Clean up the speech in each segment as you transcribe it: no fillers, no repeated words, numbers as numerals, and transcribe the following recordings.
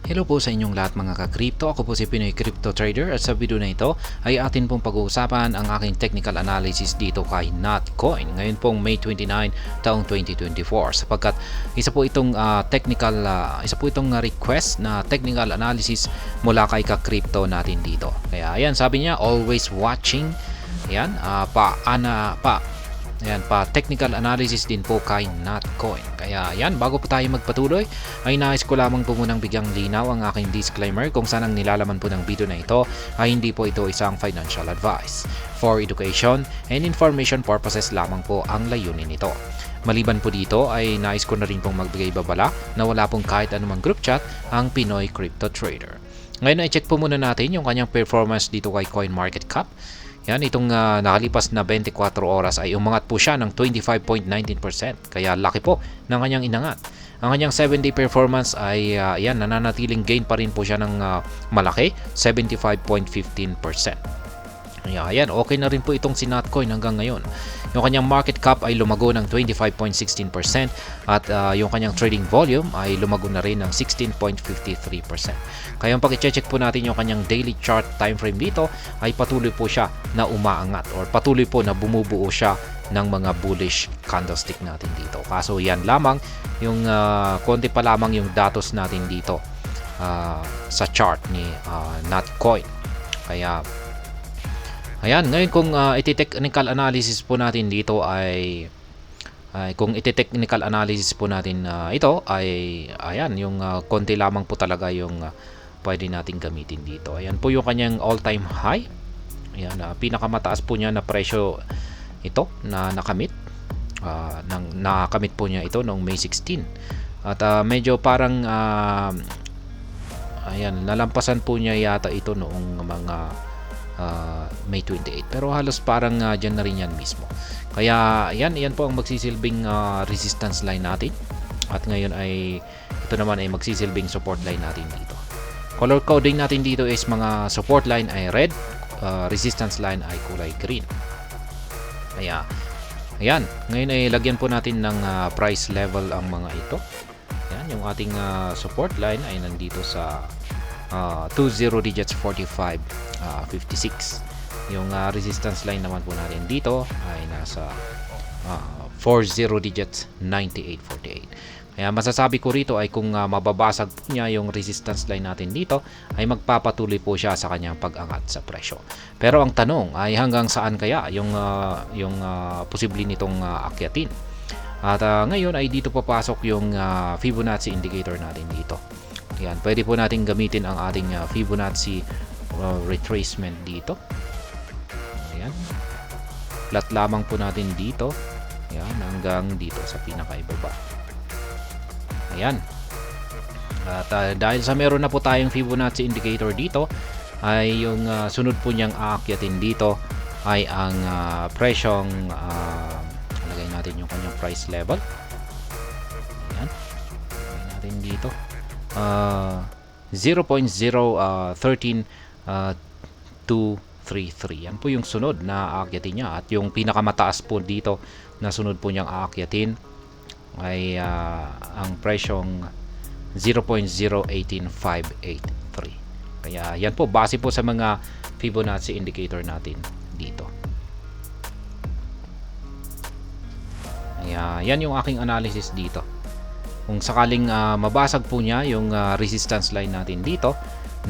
Hello po sa inyong lahat mga ka-crypto. Ako po si Pinoy Crypto Trader at sa video na ito ay atin pong pag-uusapan ang aking technical analysis dito kay Notcoin. Ngayon pong May 29 taong 2024 sapagkat isa po itong request na technical analysis mula kay ka-crypto natin dito. Kaya ayan, sabi niya always watching. Ayan, Ayan, technical analysis din po kay Notcoin. Kaya ayan, bago po tayo magpatuloy, ay nais ko lamang po munang bigyang linaw ang aking disclaimer kung saan ang nilalaman po ng video na ito ay hindi po ito isang financial advice. For education and information purposes lamang po ang layunin nito. Maliban po dito ay nais ko na rin pong magbigay babala na wala pong kahit anumang group chat ang Pinoy Crypto Trader. Ngayon ay check po muna natin yung kanyang performance dito kay CoinMarketCap. Yan, itong nakalipas na 24 oras ay umangat po siya ng 25.19%. Kaya laki po ng kanyang inangat. Ang kanyang 7-day performance ay nananatiling gain pa rin po siya ng malaki, 75.15%. Ayan, okay na rin po itong si Notcoin hanggang ngayon. Yung kanyang market cap ay lumago ng 25.16% at yung kanyang trading volume ay lumago na rin ng 16.53%. Kaya pag i-check po natin yung kanyang daily chart time frame dito ay patuloy po siya na umaangat or patuloy po na bumubuo siya ng mga bullish candlestick natin dito. Kaso yan lamang yung konti pa lamang yung datos natin dito sa chart ni Notcoin. Kaya ayan, ngayon kung iti-technical analysis po natin dito ay ito ay ayan, yung konti lamang po talaga yung pwede nating gamitin dito. Ayan po yung kanyang all-time high. Ayan, pinakamataas po niya na presyo ito na nakamit. Nakamit po niya ito noong May 16. At medyo parang ayan, nalampasan po niya yata ito noong mga May 28, pero halos parang dyan na rin yan mismo. Kaya yan po ang magsisilbing resistance line natin at ngayon ay ito naman ay magsisilbing support line natin dito. Color coding natin dito is mga support line ay red, resistance line ay kulay green. Kaya ayan, ngayon ay lagyan po natin ng price level ang mga ito. Ayan, yung ating support line ay nandito sa 20 digits 45 56. Yung resistance line naman po natin dito ay nasa 40 digits 98 48. Kaya masasabi ko rito ay kung mababasag po niya yung resistance line natin dito ay magpapatuloy po siya sa kanyang pag-angat sa presyo. Pero ang tanong ay hanggang saan kaya yung posible nitong akyatin. At ngayon ay dito papasok yung Fibonacci indicator natin dito. Yan, pwede po natin gamitin ang ating Fibonacci retracement dito. Ayan. Flat lamang po natin dito. Ayan, hanggang dito sa pinakaibaba. Ayan. At dahil sa meron na po tayong Fibonacci indicator dito, ay yung sunod po niyang aakyatin dito ay ang presyong lagay natin yung kanyang price level. Ayan. Lagay natin dito. 0.013233. Yan po yung sunod na aakyatin niya at yung pinakamataas po dito na sunod po niyang aakyatin ay ang presyong 0.018583. Kaya yan po base po sa mga Fibonacci indicator natin dito. Kaya yan yung aking analysis dito. Kung sakaling mabasag po niya yung resistance line natin dito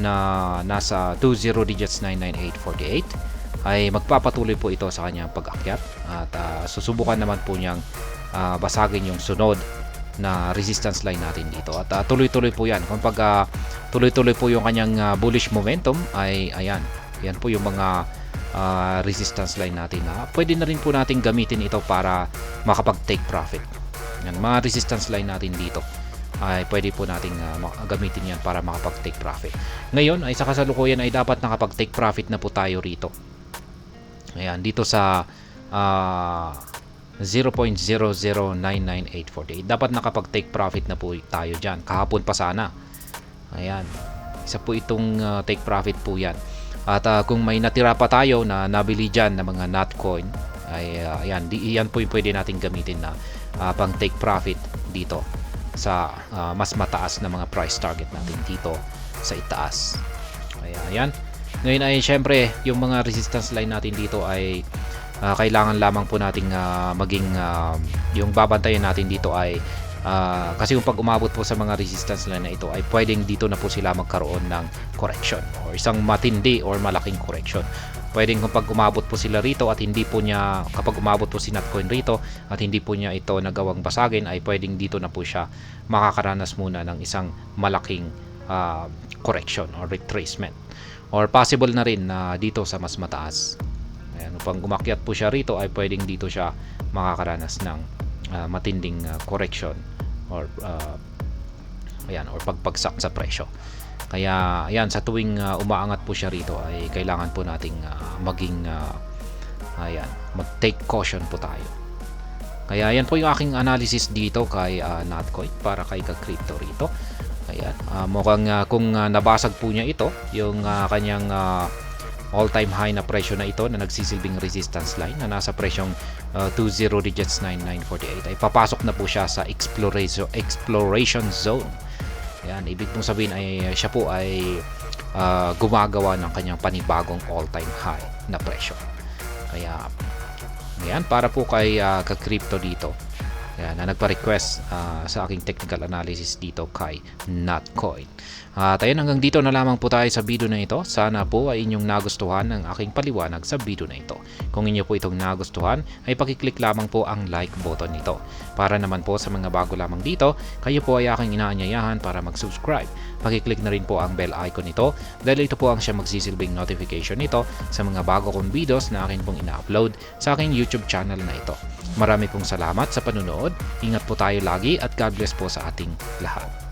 na nasa 20 digits 99848 ay magpapatuloy po ito sa kanyang pag-akyat at susubukan naman po niyang basagin yung sunod na resistance line natin dito at tuloy-tuloy po yan. Kung tuloy-tuloy po yung kanyang bullish momentum ay ayan, yan po yung mga resistance line natin na pwede na rin po natin gamitin ito para makapag-take profit. Yan, mga resistance line natin dito ay pwede po nating gamitin yan para makapag-take profit. Ngayon ay sa kasalukuyan ay dapat nakapag-take profit na po tayo rito. Ayan, dito sa 0.0099848. Dapat nakapag-take profit na po tayo dyan. Kahapon pa sana. Ayan, isa po itong take profit po yan. At kung may natira pa tayo na nabili dyan na mga Notcoin ay yan po yung pwede natin gamitin na pang take profit dito sa mas mataas na mga price target natin dito sa itaas. Kaya yan. Ngayon ay syempre yung mga resistance line natin dito ay kailangan lamang po nating maging yung babantayan natin dito ay kasi kung pag umabot po sa mga resistance line na ito ay pwedeng dito na po sila magkaroon ng correction or isang matindi or malaking correction. Pwedeng kung pag umabot po sila rito at hindi po niya, kapag umabot po si Notcoin rito at hindi po niya ito nagawang basagin, ay pwedeng dito na po siya makakaranas muna ng isang malaking correction or retracement. Or possible na rin na dito sa mas mataas. Ayan, upang umakyat po siya rito ay pwedeng dito siya makakaranas ng matinding correction or ayan, or pagpagsak sa presyo. Kaya ayan, sa tuwing umaangat po siya rito ay kailangan po nating maging ayan, mag-take caution po tayo. Kaya ayan po yung aking analysis dito kay Notcoin para kay Crypto rito. Ayan, mukhang kung nabasag po niya ito, yung kanyang all-time high na presyo na ito na nagsisilbing resistance line na nasa presyong 20 digits 9948 ay papasok na po siya sa exploration zone. Yan, ibig pong sabihin ay siya po ay gumagawa ng kanyang panibagong all-time high na presyo. Kaya yan, para po kay ka-crypto dito. Yan, na nagpa-request sa aking technical analysis dito kay Notcoin. At ayun, hanggang dito na lamang po tayo sa video na ito. Sana po ay inyong nagustuhan ang aking paliwanag sa video na ito. Kung inyo po itong nagustuhan, ay pakiclick lamang po ang like button nito. Para naman po sa mga bago lamang dito, kayo po ay aking inaanyayahan para mag-subscribe. Pakiclick na rin po ang bell icon nito dahil ito po ang siya magsisilbing notification nito sa mga bago kong videos na akin pong ina-upload sa aking YouTube channel na ito. Marami pong salamat sa panunood. Ingat po tayo lagi at God bless po sa ating lahat.